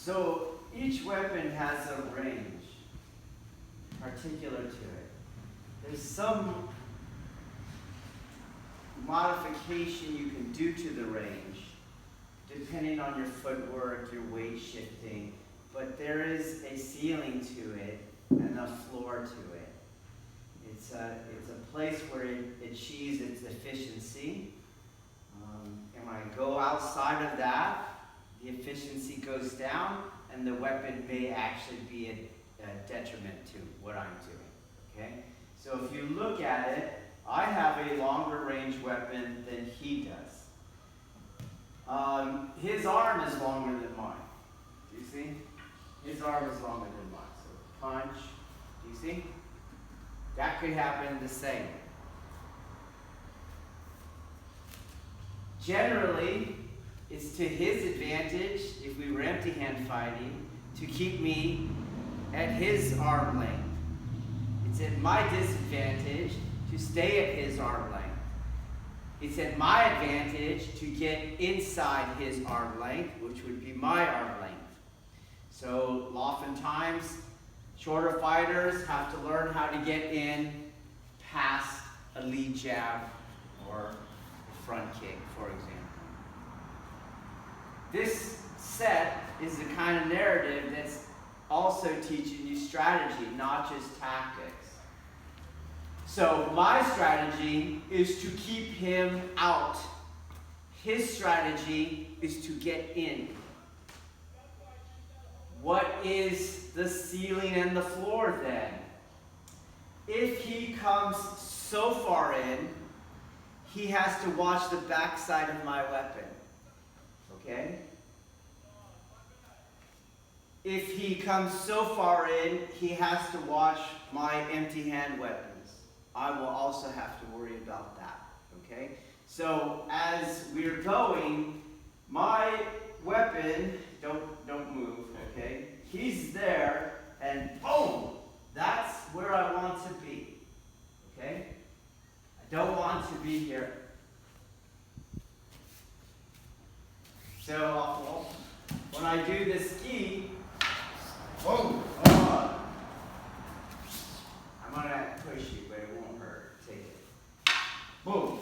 So each weapon has a range particular to it. There's some modification you can do to the range depending on your footwork, your weight shifting, but there is a ceiling to it and a floor to it. It's a place where it achieves its efficiency. And when I go outside of that, the efficiency goes down and the weapon may actually be a detriment to what I'm doing. Okay? So if you look at it, I have a longer range weapon than he does. His arm is longer than mine. Do you see? His arm is longer than mine. So punch. Do you see? That could happen the same. Generally, it's to his advantage, if we were empty hand fighting, to keep me at his arm length. It's at my disadvantage to stay at his arm length. It's at my advantage to get inside his arm length, which would be my arm length. So oftentimes, shorter fighters have to learn how to get in past a lead jab or a front kick, for example. This set is the kind of narrative that's also teaching you strategy, not just tactics. So my strategy is to keep him out. His strategy is to get in. What is the ceiling and the floor then? If he comes so far in, he has to watch the backside of my weapon. Okay? If he comes so far in, he has to watch my empty hand weapons. I will also have to worry about that. Okay? So as we're going, my weapon, don't move, okay? He's there, and boom! That's where I want to be. Okay? I don't want to be here. So when I do this ski, boom! I'm gonna push you, but it won't hurt. Take it. Boom!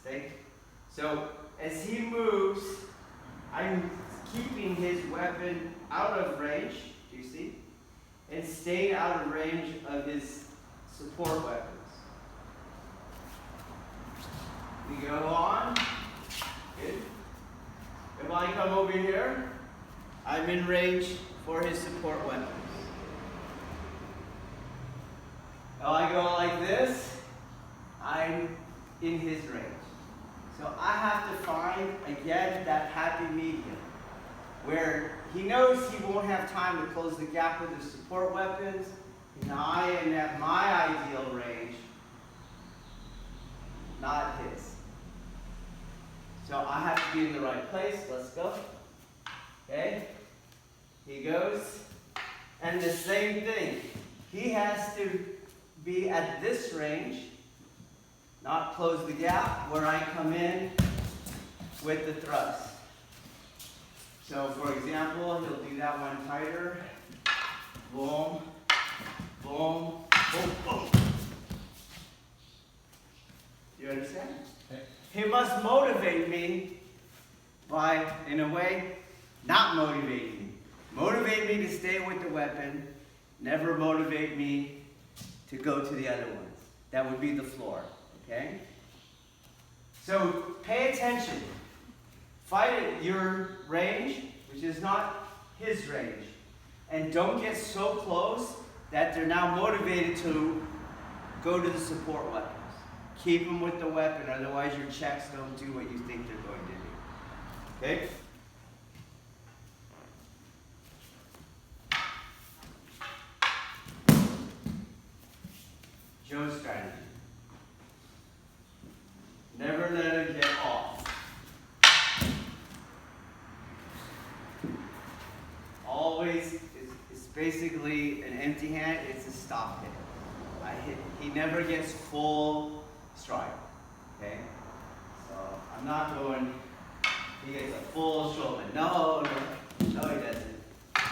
Stay. So as he moves, I'm keeping his weapon out of range, do you see? And staying out of range of his support weapons. We go on. Good. If I come over here, I'm in range for his support weapons. If I go like this, I'm in his range. So I have to find, again, that happy medium where he knows he won't have time to close the gap with his support weapons, and I am at my ideal range, not his. So I have to be in the right place. Let's go. Okay? He goes. And the same thing. He has to be at this range, not close the gap, where I come in with the thrust. So for example, he'll do that one tighter. Boom, boom, boom, boom. You understand? Okay. He must motivate me by, in a way, not motivate me. Motivate me to stay with the weapon, never motivate me to go to the other ones. That would be the floor. Okay? So pay attention. Fight at your range, which is not his range. And don't get so close that they're now motivated to go to the support weapons. Keep them with the weapon, otherwise your checks don't do what you think they're going to do. Okay? Joe's strategy. Never let it get off. Always, it's basically an empty hand, it's a stop hit. He never gets full strike. Okay? So I'm not going, he gets a full shoulder. No, he doesn't. I'm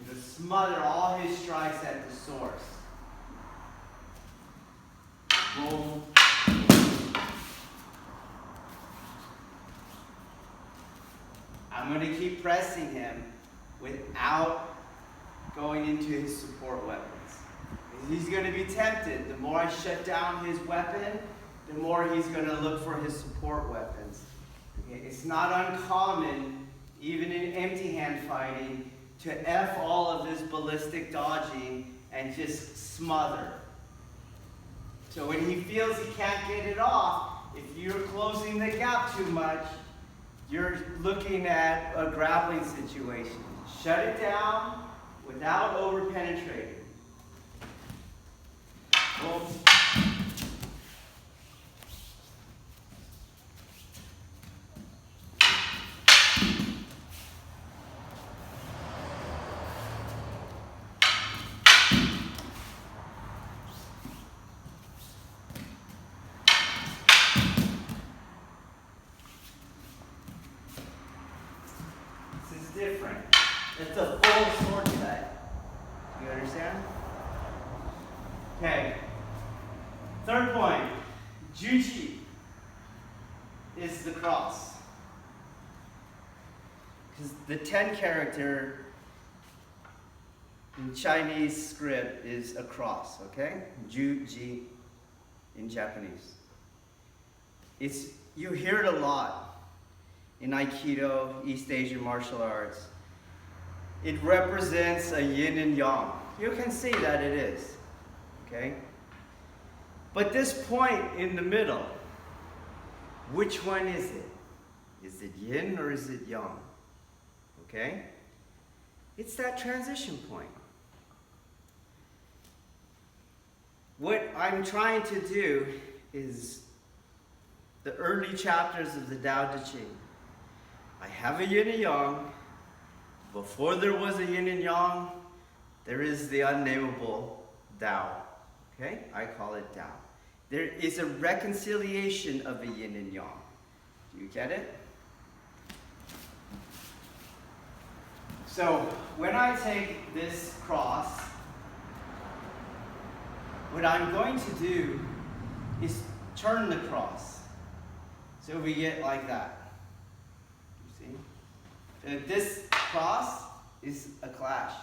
going to smother all his strikes at the source. Boom. I'm going to keep pressing him without going into his support weapons. He's going to be tempted. The more I shut down his weapon, the more he's going to look for his support weapons. Okay? It's not uncommon, even in empty hand fighting, to F all of this ballistic dodging and just smother. So when he feels he can't get it off, if you're closing the gap too much, you're looking at a grappling situation. Shut it down without over-penetrating. Boom. This is different. It's a full sword cut. You understand? Okay. Third point, Juji is the cross. Because the 10 character in Chinese script is a cross, okay? Juji in Japanese. You hear it a lot in Aikido, East Asian martial arts. It represents a yin and yang. You can see that it is, okay? But this point in the middle, which one is it? Is it yin or is it yang? Okay? It's that transition point. What I'm trying to do is the early chapters of the Tao Te Ching. I have a yin and yang. Before there was a yin and yang, there is the unnameable Tao. Okay? I call it Tao. There is a reconciliation of the yin and yang. Do you get it? So, when I take this cross, what I'm going to do is turn the cross. So we get like that. You see? So this cross is a clash.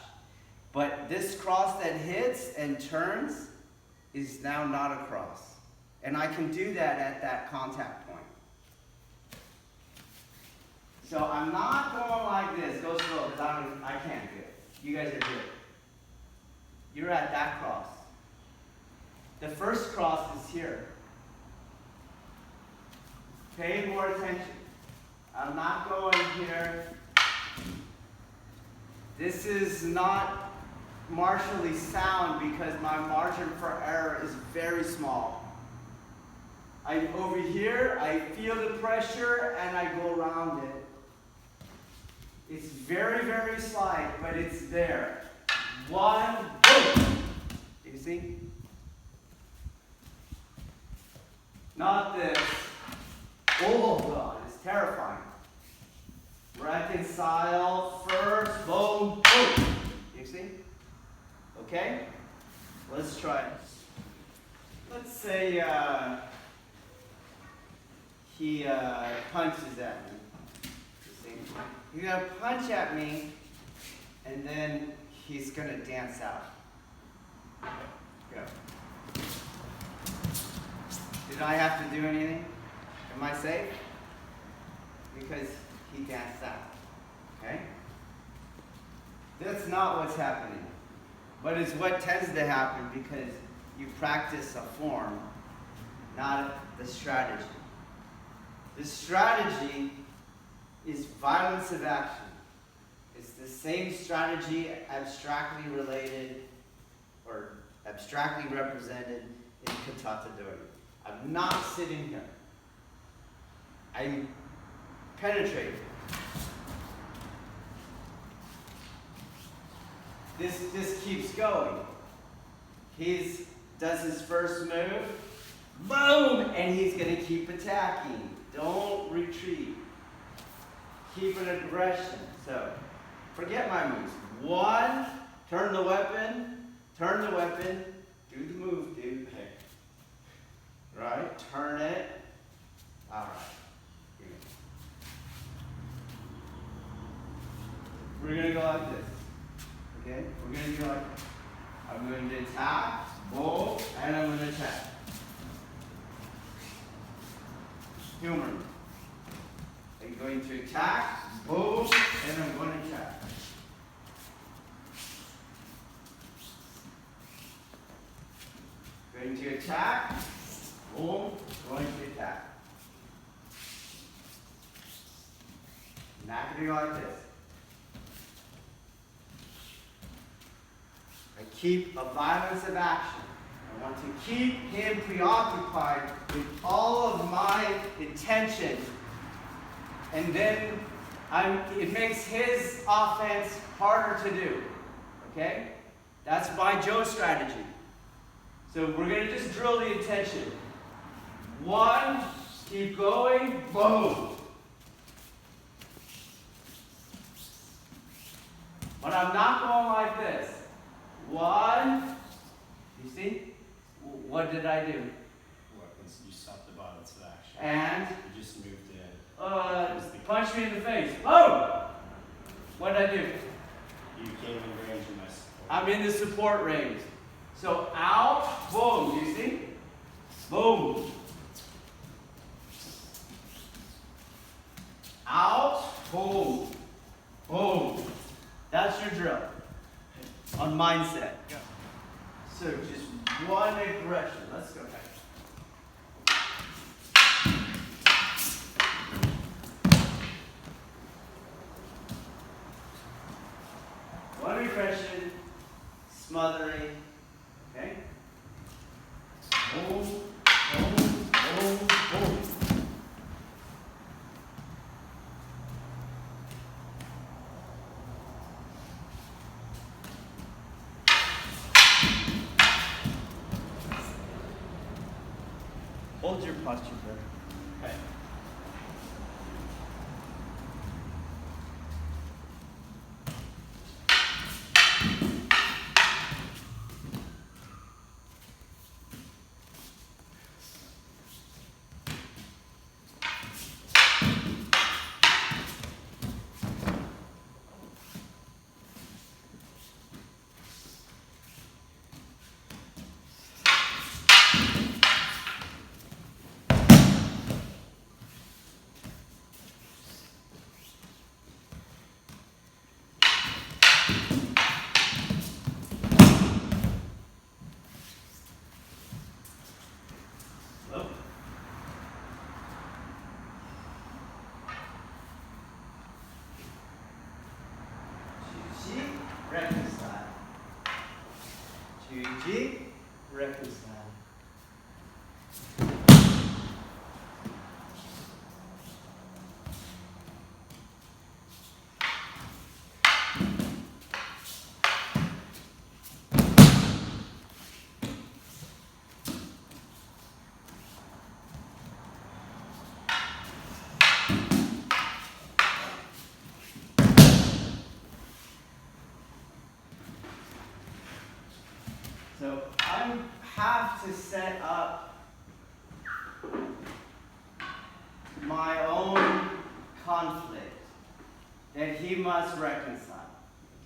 But this cross that hits and turns is now not a cross. And I can do that at that contact point. So I'm not going like this. Go slow, because I can't do it. You guys are good. You're at that cross. The first cross is here. Pay more attention. I'm not going here. This is not martially sound because my margin for error is very small. I'm over here, I feel the pressure, and I go around it. It's very, very slight, but it's there. One, boom! You see? Not this. Oh God, it's terrifying. Reconcile first, boom, boom. You see? Okay? Let's try it. Let's say he punches at me. You see? He's going to punch at me, and then he's going to dance out. Go. Did I have to do anything? Am I safe? Because he danced out. Okay? That's not what's happening. But it's what tends to happen because you practice a form, not the strategy. The strategy is violence of action. It's the same strategy abstractly related or abstractly represented in Katata Dori. I'm not sitting here. I'm penetrating. This just keeps going. He does his first move, Boom! And he's going to keep attacking. Don't retreat. Keep an aggression. So, forget my moves. 1, turn the weapon, do the move, dude. Right, turn it. All right. We're going to go like this. Okay? We're going to do like this. I'm going to attack, boom, and I'm going to attack. Humor. I'm going to attack, boom, and I'm going to attack. Going to attack, boom, going to attack. Not going to go like this. I keep a violence of action. I want to keep him preoccupied with all of my intention. And then it makes his offense harder to do. Okay? That's my Joe strategy. So we're going to just drill the intention. 1, keep going, boom. But I'm not going like this. 1, you see? What did I do? Weapons, you stopped the violence of action. And? You just moved in. Punch me in the face. Oh! What did I do? You came in range of my support. I'm in the support range. So out, boom, you see? Boom. Out, boom. Boom. That's your drill. On mindset. Go. So just one aggression. Let's go back. One aggression, smothering. Okay? Boom, boom, boom, boom. Hold your posture there. Okay. Juji, reconcile. Juji, reconcile. So I have to set up my own conflict that he must reconcile.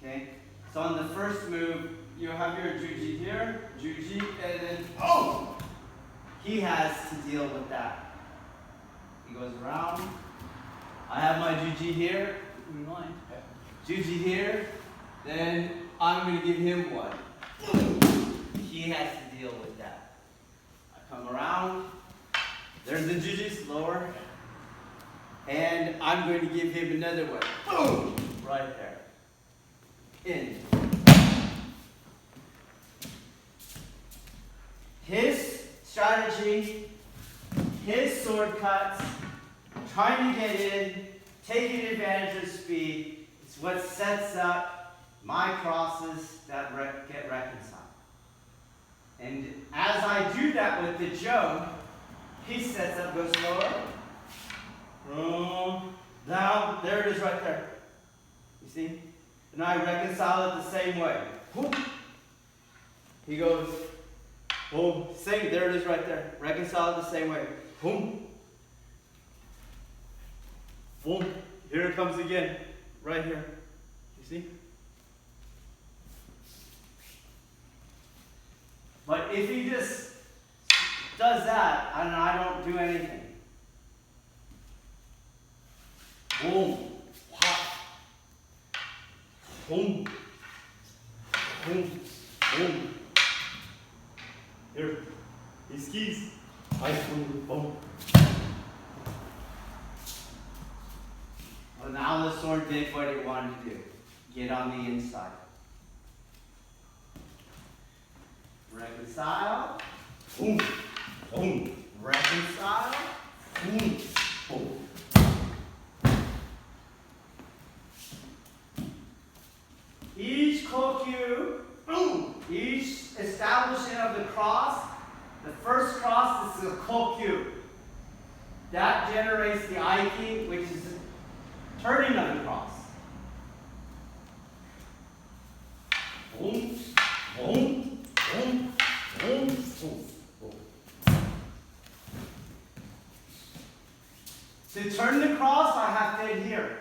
Okay? So on the first move, you have your Juji here, Juji, and then, oh! He has to deal with that. He goes around. I have my Juji here. Rewind. Juji here. Then I'm going to give him one. He has to deal with that. I come around. There's the Juji lower. And I'm going to give him another one. Boom! Right there. In. His strategy, his sword cuts, trying to get in, taking advantage of speed, is what sets up my crosses that get reconciled. And as I do that with the Joe, He sets up, goes slower. Down, there it is right there. You see? And I reconcile it the same way. Whoop. He goes, boom, same, there it is right there. Reconcile it the same way. Boom. Boom. Here it comes again. Right here. You see? But if he just does that and I don't do anything. Boom. Pop. Boom. Boom. Boom. Here. He skis. I boom. Boom. Well, now the sword did what it wanted to do. Get on the inside. Reconcile. Boom. Boom. Reconcile. Boom. Boom. Each kokyu, boom. Each establishing of the cross, the first cross is the kokyu. That generates the Aiki, which is the turning of the cross. Boom. Boom. Boom. Boom. Boom. To turn the cross, I have to adhere.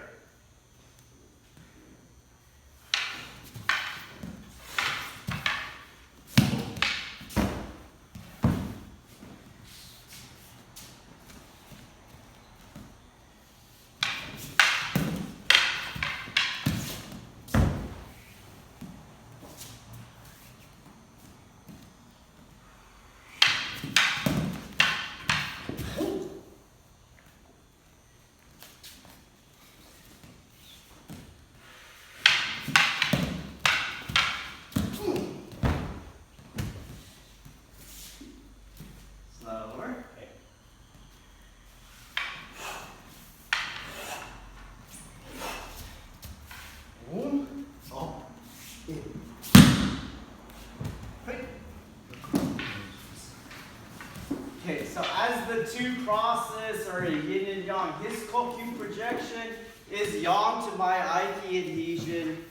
Okay, so as the two crosses are a yin and yang, his kokyu projection is yang to my Aiki adhesion.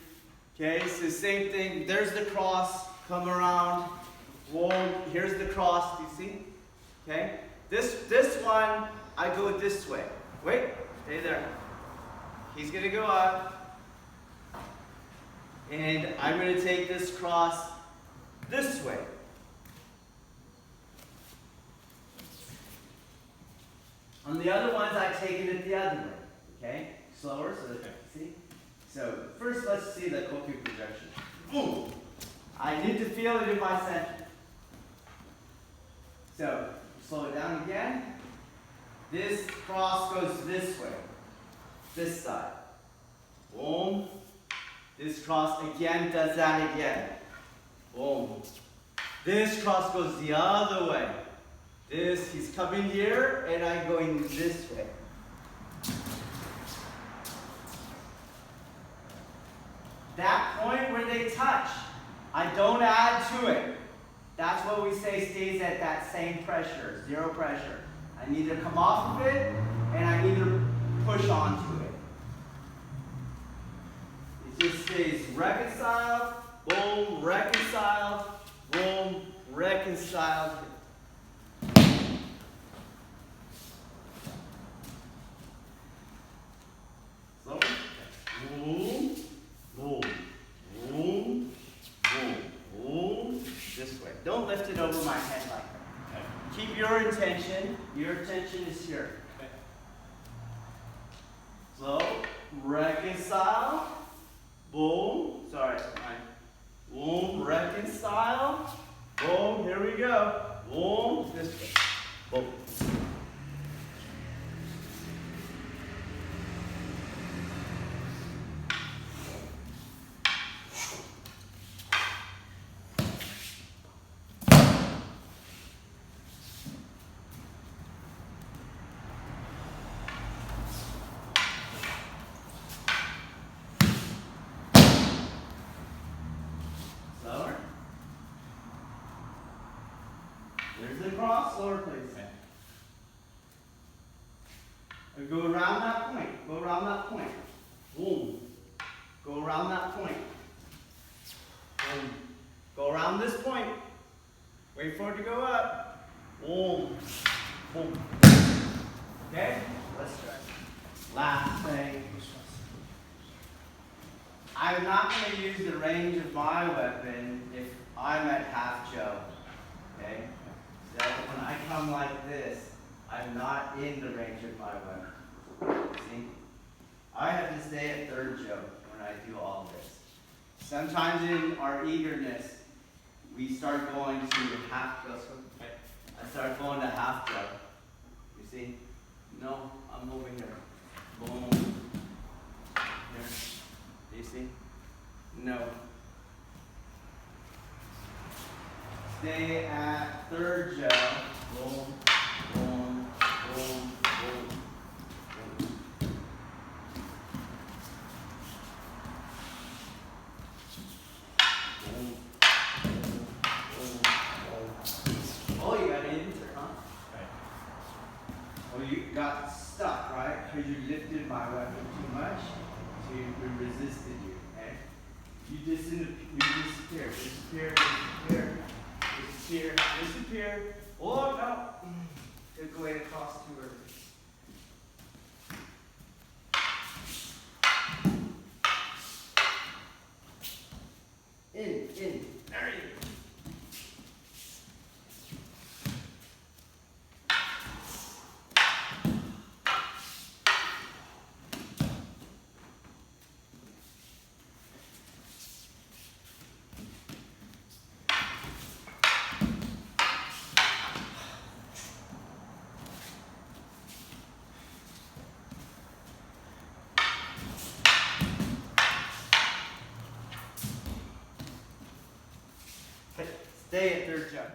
Okay, so same thing. There's the cross, come around. Whoa, here's the cross, do you see? Okay, this one, I go this way. Wait, stay there. He's gonna go up. And I'm gonna take this cross this way. On the other ones, I've taken it the other way. Okay? Slower, so that, see? So, first let's see the kokyu projection. Boom! I need to feel it in my center. So, slow it down again. This cross goes this way. This side. Boom. This cross again does that again. Boom. This cross goes the other way. This, he's coming here, and I'm going this way. That point where they touch, I don't add to it. That's what we say stays at that same pressure, zero pressure. I need to come off of it, and I need to push onto it. It just stays reconciled, boom, reconciled, boom, reconciled. Slower. Boom, boom, boom, boom, boom. This way. Don't lift it over my head like that. Okay. Keep your intention. Your attention is here. Okay. Slow. Reconcile. Boom. Sorry. Boom. Reconcile. Boom. Here we go. Boom. This way. Boom. There's the cross, slower please. Go around that point. Go around that point. Boom. Go around that point. Boom. Go around this point. Wait for it to go up. Boom. Boom. Okay? Let's try. Last thing. I'm not going to use the range of my weapon if I'm at half Joe. Okay? So when I come like this, I'm not in the range of my weapon. See? I have to stay at third Joe when I do all this. Sometimes in our eagerness, we start going to half Joe. I start going to half Joe. You see? No, I'm over here. Boom. There. Do you see? No. Stay at third Joe. Boom, boom, boom, boom, boom. Boom, boom, boom, boom. Oh, you got an insert, huh? Right. Oh, you got stuck, right? Because you lifted my weapon too much. So we resisted you, okay? You disappear, disappear, disappear, disappear, disappear. Oh, no. Took away across too early. In. There you go. Stay at third Joe.